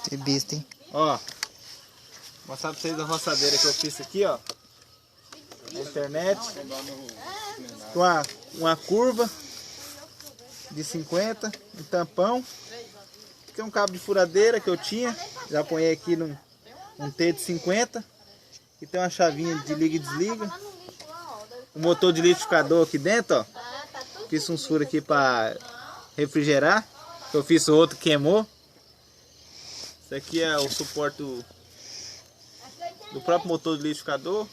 Que besta, hein? Ó, vou mostrar pra vocês a roçadeira que eu fiz aqui, ó. Na internet. Com uma curva de 50, um tampão. Aqui é um cabo de furadeira que eu tinha. Já apoiei aqui num T de 50. E tem uma chavinha de liga e desliga. O motor de liquidificador aqui dentro, ó. Fiz uns furos aqui para refrigerar. Eu fiz o outro, queimou. Isso aqui é o suporte do próprio motor de liquidificador.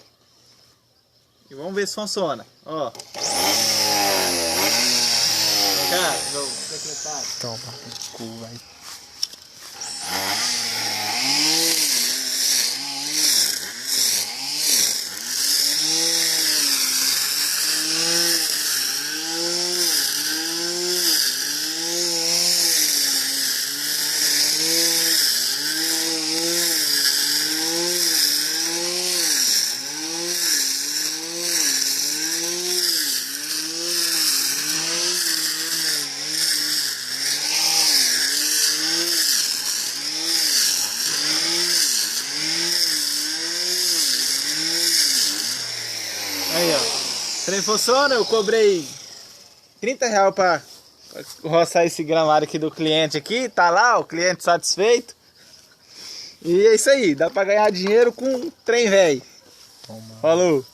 E vamos ver se funciona. Ó. Cara, meu secretário. Toma, cu, vai. Aí, ó. O trem funciona, eu cobrei R$30 pra roçar esse gramado aqui do cliente aqui. Tá lá, o cliente satisfeito. E é isso aí, dá pra ganhar dinheiro com trem velho. Falou!